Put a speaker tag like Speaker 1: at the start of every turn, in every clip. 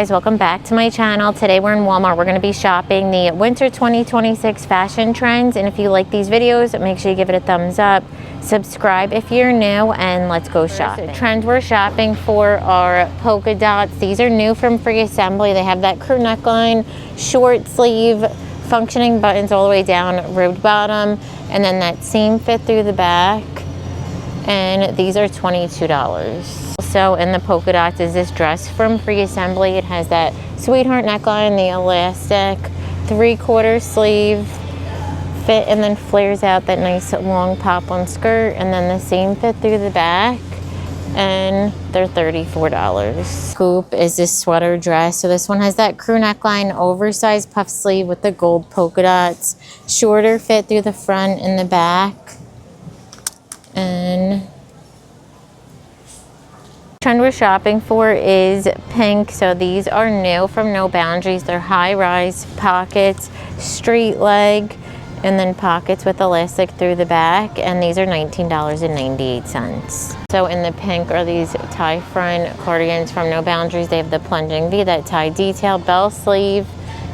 Speaker 1: Guys, welcome back to my channel. Today we're in Walmart. We're going to be shopping the winter 2026 fashion trends, and if you like these videos, make sure you give it a thumbs up, subscribe if you're new, and let's go shopping. The trends we're shopping for are polka dots. These are new from Free Assembly. They have that crew neckline, short sleeve, functioning buttons all the way down, ribbed bottom, and then that seam fit through the back, and these are $22. Also in the polka dots is this dress from Free Assembly. It has that sweetheart neckline, the elastic, 3/4 sleeve fit, and then flares out that nice long pop-on skirt, and then the seam fit through the back, and they're $34. Scoop is this sweater dress. So this one has that crew neckline, oversized puff sleeve with the gold polka dots, shorter fit through the front and the back, and trend we're shopping for is pink. So these are new from No Boundaries. They're high-rise pockets, straight leg, and then pockets with elastic through the back, and these are $19.98. So in the pink are these tie front cardigans from No Boundaries. They have the plunging V, that tie detail, bell sleeve,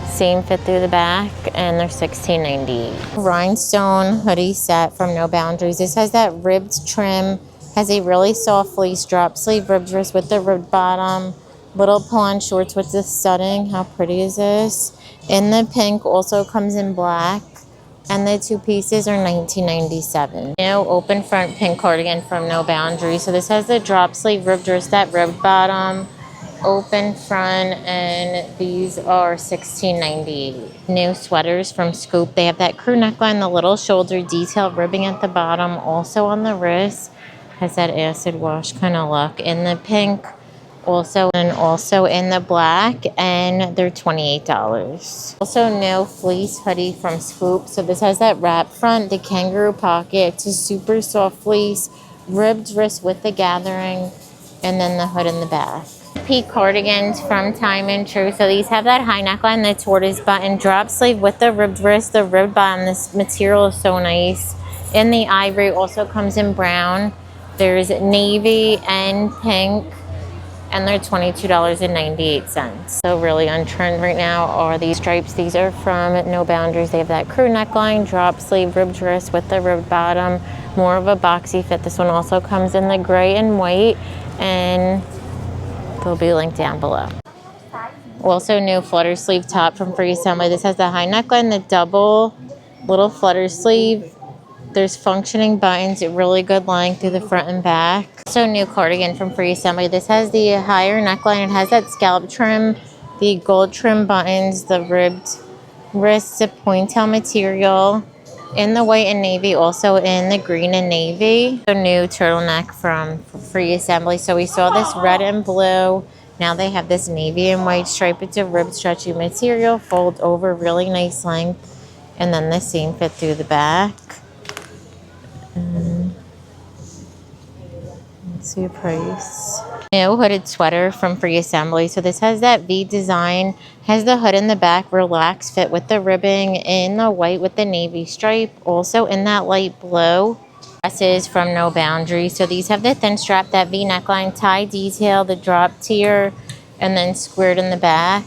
Speaker 1: seam fit through the back, and they're $16.98. Rhinestone hoodie set from No Boundaries. This has that ribbed trim, has a really soft fleece drop sleeve ribbed wrist with the ribbed bottom, little pull-on shorts with the studding. How pretty is this? In the pink, also comes in black, and the two pieces are $19.97. New open front pink cardigan from No Boundaries. So this has the drop sleeve ribbed wrist, that ribbed bottom, open front, and these are $16.98. New sweaters from Scoop. They have that crew neckline, the little shoulder detail ribbing at the bottom, also on the wrist. Has that acid wash kind of look. In the pink, also in the black, and they're $28. Also new fleece hoodie from Scoop. So this has that wrap front, the kangaroo pocket. It's a super soft fleece, ribbed wrist with the gathering, and then the hood in the back. Peak cardigans from Time and True. So these have that high neckline, the tortoise button, drop sleeve with the ribbed wrist, the ribbed bottom. This material is so nice. In the ivory, also comes in brown. There's navy and pink, and they're $22.98. So really on trend right now are these stripes. These are from No Boundaries. They have that crew neckline, drop sleeve, ribbed wrist with the ribbed bottom, more of a boxy fit. This one also comes in the gray and white, and they'll be linked down below. Also new flutter sleeve top from Free Assembly. This has the high neckline, the double little flutter sleeve. There's functioning buttons, really good line through the front and back. So new cardigan from Free Assembly. This has the higher neckline. It has that scallop trim, the gold trim buttons, the ribbed wrists, the pointel material in the white and navy, also in the green and navy. So new turtleneck from Free Assembly. So we saw this red and blue. Now they have this navy and white stripe. It's a ribbed stretchy material, fold over, really nice length, and then the seam fit through the back. Let's see a price. New hooded sweater from Free Assembly. So this has that V design, has the hood in the back, relaxed fit with the ribbing in the white with the navy stripe, also in that light blue. Dresses from No Boundaries. So these have the thin strap, that V neckline, tie detail, the drop tier, and then squared in the back.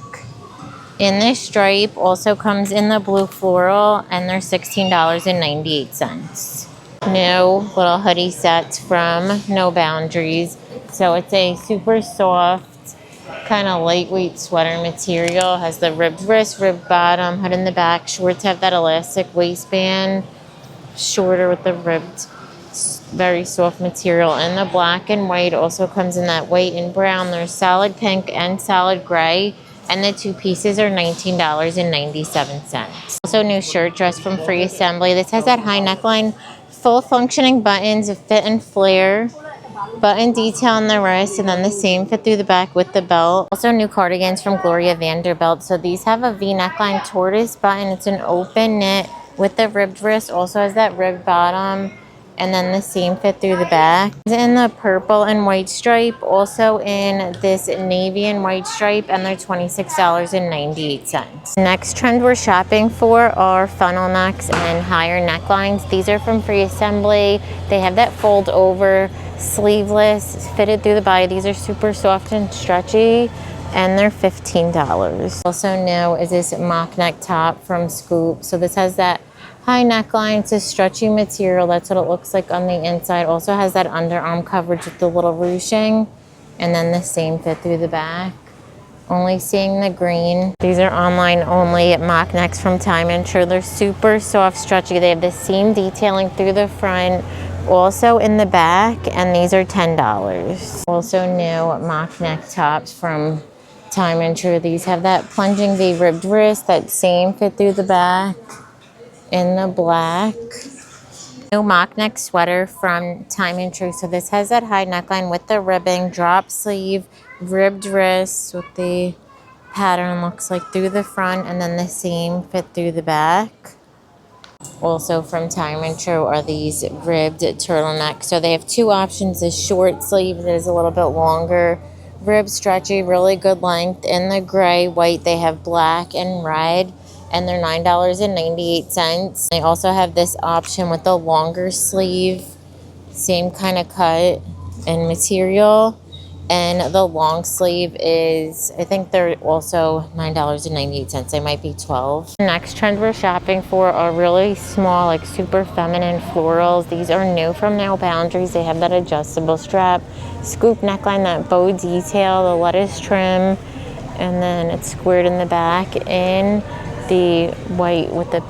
Speaker 1: In this stripe, also comes in the blue floral, and they're $16.98. New little hoodie sets from No Boundaries. So it's a super soft, kind of lightweight sweater material. Has the ribbed wrist, ribbed bottom, hood in the back. Shorts have that elastic waistband, shorter with the ribbed, very soft material. In the black and white, also comes in that white and brown. There's solid pink and solid gray, and the two pieces are $19.97. Also new shirt dress from Free Assembly. This has that high neckline, full functioning buttons, a fit and flare, button detail on the wrist, and then the same fit through the back with the belt. Also new cardigans from Gloria Vanderbilt. So these have a V neckline, tortoise button. It's an open knit with the ribbed wrist, also has that ribbed bottom, and then the seam fit through the back. It's in the purple and white stripe, also in this navy and white stripe, and they're $26.98. Next trend we're shopping for are funnel necks and higher necklines. These are from Free Assembly. They have that fold over, sleeveless, fitted through the body. These are super soft and stretchy. and they're $15. Also new is this mock neck top from Scoop. So this has that high neckline. It's a stretchy material. That's what it looks like on the inside. Also has that underarm coverage with the little ruching, and then the same fit through the back. Only seeing the green. These are online only mock necks from Time and Tru. They're super soft, stretchy. They have the seam detailing through the front, also in the back, and these are $10. Also new mock neck tops from Time and Tru. These have that plunging V ribbed wrist, that same fit through the back in the black. New mock neck sweater from Time and Tru. So this has that high neckline with the ribbing, drop sleeve, ribbed wrist with the pattern looks like through the front, and then the same fit through the back. Also from Time and Tru are these ribbed turtlenecks. So they have two options: the short sleeve that is a little bit longer, rib stretchy, really good length. In the gray, white, they have black and red, and they're $9.98. They also have this option with the longer sleeve, same kind of cut and material, and the long sleeve is, I think they're also $9.98. They might be $12. The next trend we're shopping for are really small, like super feminine florals. These are new from No Boundaries. They have that adjustable strap, scoop neckline, that bow detail, the lettuce trim, and then it's squared in the back in the white with the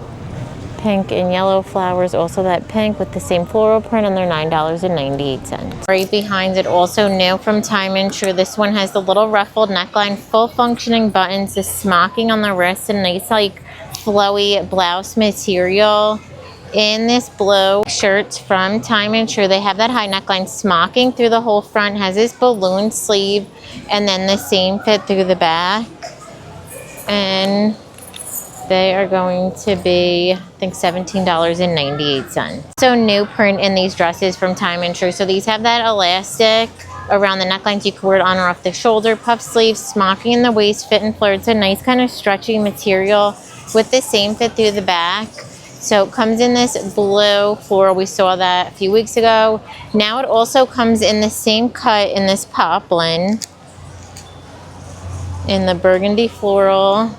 Speaker 1: pink and yellow flowers, also that pink with the same floral print, and they're $9.98. Right behind it, also new from Time and Tru. This one has the little ruffled neckline, full functioning buttons, the smocking on the wrist, and nice like flowy blouse material. In this blue shirt from Time and Tru, they have that high neckline smocking through the whole front, has this balloon sleeve, and then the same fit through the back. And they are going to be, I think, $17.98. So new print in these dresses from Time and Tru. So these have that elastic around the necklines. You can wear it on or off the shoulder, puff sleeves, smocking in the waist, fit and flared. It's a nice kind of stretchy material with the same fit through the back. So it comes in this blue floral. We saw that a few weeks ago. Now it also comes in the same cut in this poplin, in the burgundy floral,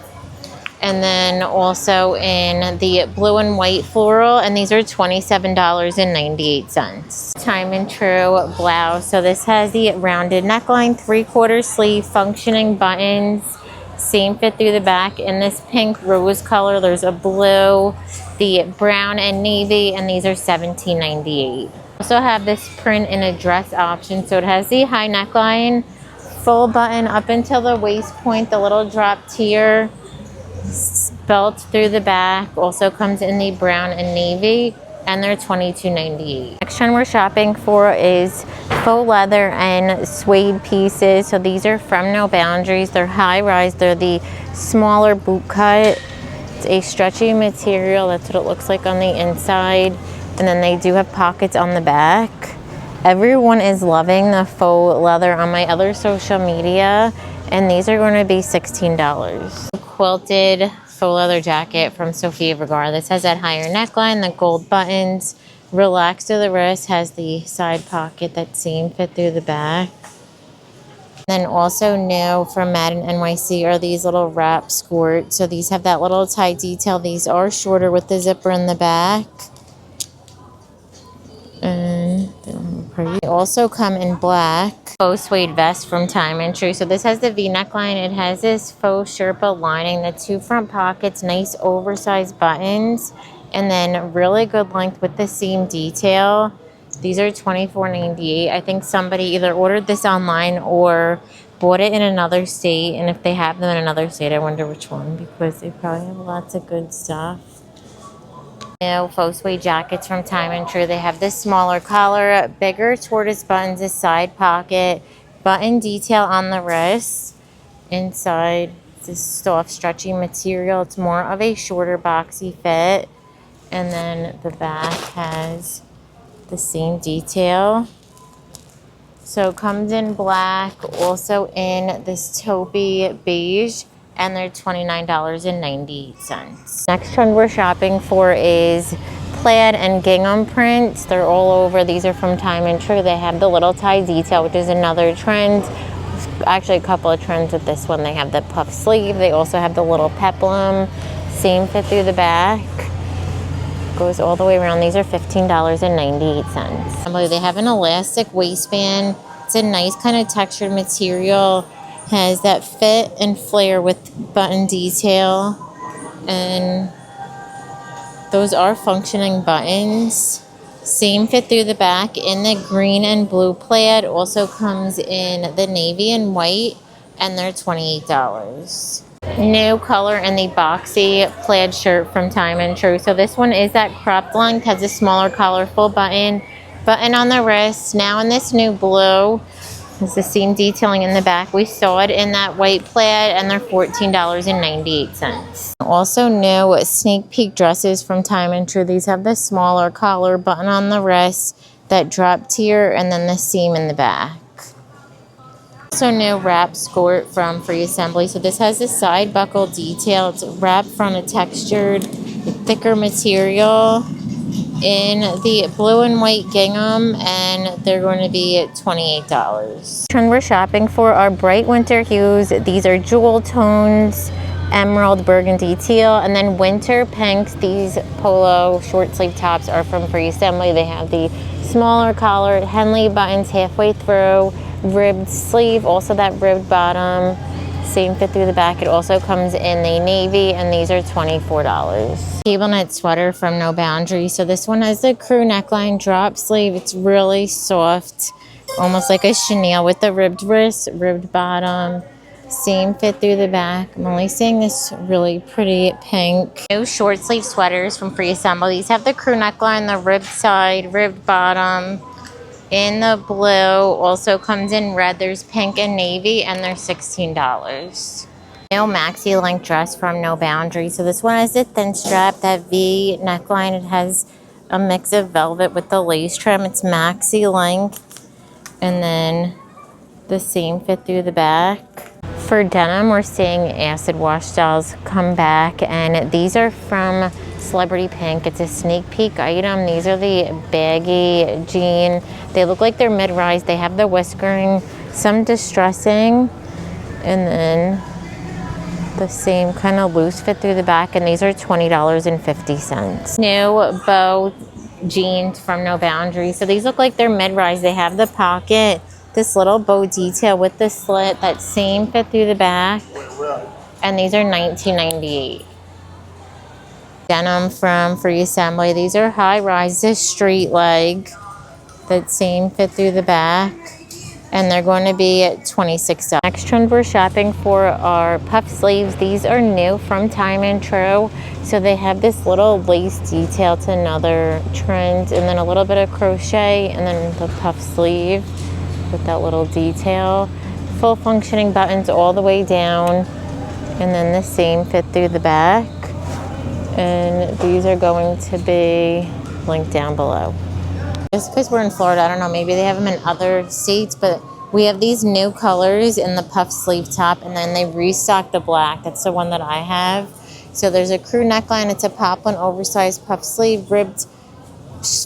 Speaker 1: and then also in the blue and white floral, and these are $27.98. Time and Tru blouse. So this has the rounded neckline, 3/4 sleeve, functioning buttons, same fit through the back in this pink rose color. There's a blue, the brown and navy, and these are $17.98. Also have this print in a dress option. So it has the high neckline, full button up until the waist point, the little drop tier, belt through the back, also comes in the brown and navy, and they're $22.98. Next trend we're shopping for is faux leather and suede pieces. So these are from No Boundaries. They're high rise. They're the smaller boot cut. It's a stretchy material. That's what it looks like on the inside, and then they do have pockets on the back. Everyone is loving the faux leather on my other social media, and these are going to be $16. Quilted faux leather jacket from Sofia Vergara. This has that higher neckline, the gold buttons, relaxed to the wrist, has the side pocket, that same fit through the back. Then also new from Madden NYC are these little wrap skirts. So these have that little tie detail. These are shorter with the zipper in the back. And they also come in black. Faux suede vest from Time and Tru. So this has the V neckline. It has this faux Sherpa lining, the two front pockets, nice oversized buttons, and then really good length with the seam detail. These are $24.98. I think somebody either ordered this online or bought it in another state, and if they have them in another state, I wonder which one, because they probably have lots of good stuff. Faux suede jackets from Time and Tru. They have this smaller collar, bigger tortoise buttons, this side pocket, button detail on the wrist. Inside, this soft, stretchy material. It's more of a shorter, boxy fit. And then the back has the same detail. So it comes in black, also in this taupey beige, and they're $29.98. Next trend we're shopping for is plaid and gingham prints. They're all over. These are from Time and Tru. They have the little tie detail, which is another trend. actually a couple of trends with this one. They have the puff sleeve. They also have the little peplum. Same fit through the back. Goes all the way around. These are $15.98. I believe they have an elastic waistband. It's a nice kind of textured material. Has that fit and flare with button detail. And those are functioning buttons. Same fit through the back in the green and blue plaid. Also comes in the navy and white, and they're $28. New color in the boxy plaid shirt from Time and True. So this one is that cropped length, has a smaller colorful button on the wrist. Now in this new blue, it's the same detailing in the back. We saw it in that white plaid, and they're $14.98. Also new sneak peek dresses from Time and True. These have the smaller collar, button on the wrist, that drop tier, and then the seam in the back. Also new wrap skirt from Free Assembly. So this has the side buckle detail. It's wrapped from a textured, thicker material in the blue and white gingham, and they're going to be at $28. Trend we're shopping for are bright winter hues. These are jewel tones, emerald, burgundy, teal, and then winter pinks. These polo short sleeve tops are from Free Assembly. They have the smaller collared Henley buttons halfway through, ribbed sleeve, also that ribbed bottom. Same fit through the back. It also comes in the navy, and these are $24. Cable knit sweater from No Boundaries. So this one has the crew neckline, drop sleeve. It's really soft, almost like a chenille with the ribbed wrist, ribbed bottom. Same fit through the back. I'm only seeing this really pretty pink. New short sleeve sweaters from Free Assembly. These have the crew neckline, the ribbed side, ribbed bottom. In the blue, also comes in red. There's pink and navy, and they're $16. New maxi length dress from No Boundaries. So this one has the thin strap, that V neckline. It has a mix of velvet with the lace trim. It's maxi length, and then the same fit through the back. For denim, we're seeing acid wash styles come back, and these are from Celebrity Pink. It's a sneak peek item. These are the baggy jean. They look like they're mid-rise. They have the whiskering, some distressing, and then the same kind of loose fit through the back, and these are $20.50. New bow jeans from No Boundaries. So these look like they're mid-rise. They have the pocket, this little bow detail with the slit, that same fit through the back, and these are $19.98. Denim from Free Assembly. These are high rise, this straight leg, that same fit through the back, and they're going to be at $26. Next trend we're shopping for are puff sleeves. These are new from Time and True. So they have this little lace detail to another trend, and then a little bit of crochet, and then the puff sleeve with that little detail. Full functioning buttons all the way down, and then the same fit through the back. And these are going to be linked down below. Just because we're in Florida, I don't know, maybe they have them in other states, but we have these new colors in the puff sleeve top, and then they restocked the black. That's the one that I have. So there's a crew neckline. It's a poplin oversized puff sleeve, ribbed,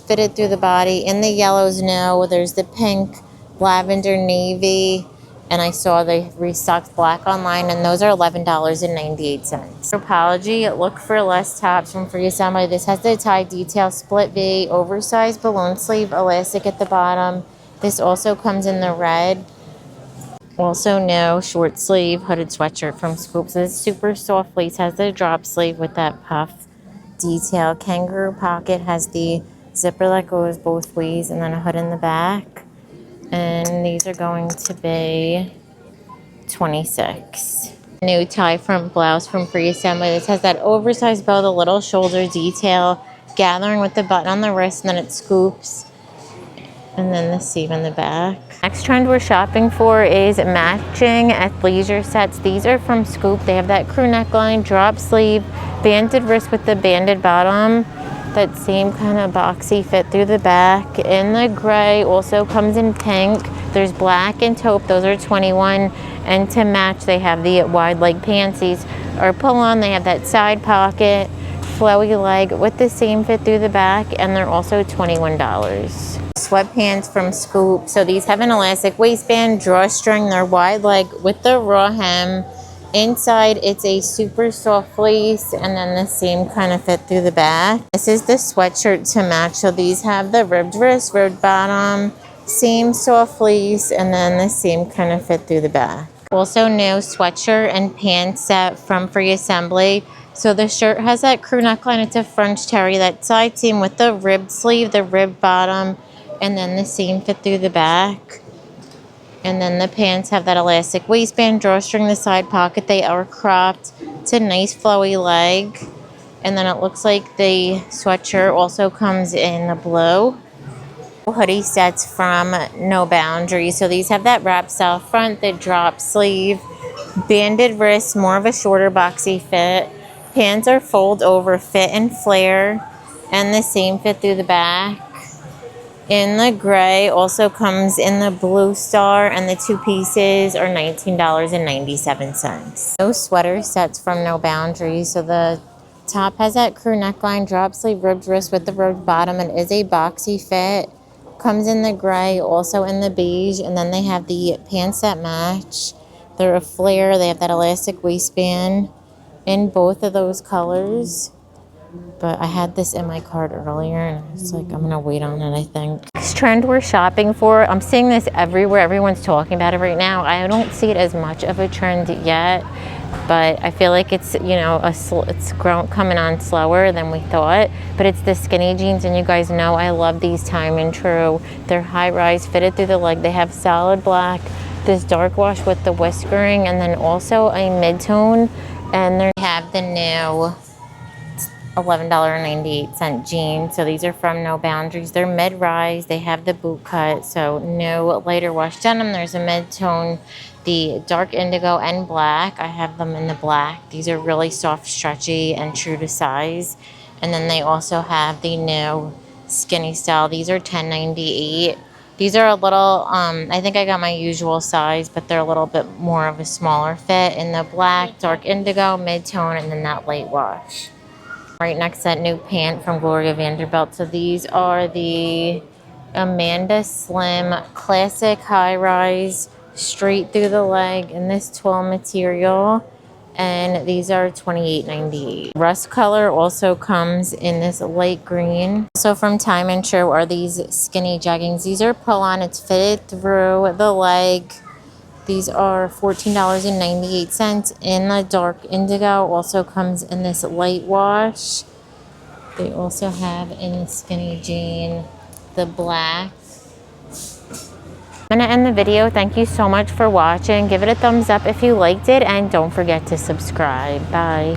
Speaker 1: fitted through the body. In the yellows now, there's the pink, lavender, navy, and I saw they restocked black online, and those are $11.98. Apology, look for less tops from Free Assembly. This has the tie detail, split V, oversized balloon sleeve, elastic at the bottom. This also comes in the red. Also new short sleeve hooded sweatshirt from Scoop. So this super soft fleece has the drop sleeve with that puff detail. Kangaroo pocket has the zipper that goes both ways, and then a hood in the back. And these are going to be $26. New tie front blouse from Free Assembly. This has that oversized bow, the little shoulder detail, gathering with the button on the wrist, and then it scoops, and then the seam in the back. Next trend we're shopping for is matching athleisure sets. These are from Scoop. They have that crew neckline, drop sleeve, banded wrist with the banded bottom. That same kind of boxy fit through the back. In the gray, also comes in pink. There's black and taupe, those are $21. And to match, they have the wide leg pantsies or pull-on. They have that side pocket, flowy leg with the same fit through the back, and they're also $21. sweatpants from Scoop. So these have an elastic waistband, drawstring, they're wide leg with the raw hem. Inside, it's a super soft fleece, and then the same kind of fit through the back. This is the sweatshirt to match. So these have the ribbed wrist, ribbed bottom, same soft fleece, and then the same kind of fit through the back. Also new sweatshirt and pants set from Free Assembly. So the shirt has that crew neckline. It's a French terry. That side seam with the ribbed sleeve, the ribbed bottom, and then the seam fit through the back. And then the pants have that elastic waistband, drawstring, the side pocket. They are cropped. It's a nice flowy leg. And then it looks like the sweatshirt also comes in the blue. Hoodie sets from No Boundaries. So these have that wrap style front, the drop sleeve, banded wrist, more of a shorter boxy fit. Pants are fold over, fit and flare, and the same fit through the back. In the gray, also comes in the blue star, and the two pieces are $19.97. No sweater sets from No Boundaries. So the top has that crew neckline, drop sleeve, ribbed wrist with the ribbed bottom. It is a boxy fit. Comes in the gray, also in the beige, and then they have the pants that match. They're a flare. They have that elastic waistband in both of those colors. But I had this in my cart earlier, and it's like, I'm gonna wait on it, I think. This trend we're shopping for, I'm seeing this everywhere. Everyone's talking about it right now. I don't see it as much of a trend yet, but I feel like it's, you know, coming on slower than we thought. But it's the skinny jeans, and you guys know I love these time and true. They're high rise, fitted through the leg. They have solid black, this dark wash with the whiskering, and then also a mid-tone. And they have the new $11.98 jeans. So these are from No Boundaries. They're mid-rise. They have the boot cut. So no lighter wash denim. There's a mid-tone, the dark indigo and black. I have them in the black. These are really soft, stretchy, and true to size. And then they also have the new skinny style. These are $10.98. These are a little, I think I got my usual size, but they're a little bit more of a smaller fit in the black, dark indigo, mid-tone, and then that light wash. Right next to that new pant from Gloria Vanderbilt. So these are the Amanda Slim Classic High Rise, straight through the leg in this twill material. And these are $28.98. Rust color also comes in this light green. So from Time and True are these skinny jeggings. These are pull-on. It's fitted through the leg. These are $14.98 in the dark indigo. Also comes in this light wash. They also have in the skinny jean the black. I'm going to end the video. Thank you so much for watching. Give it a thumbs up if you liked it, and don't forget to subscribe. Bye.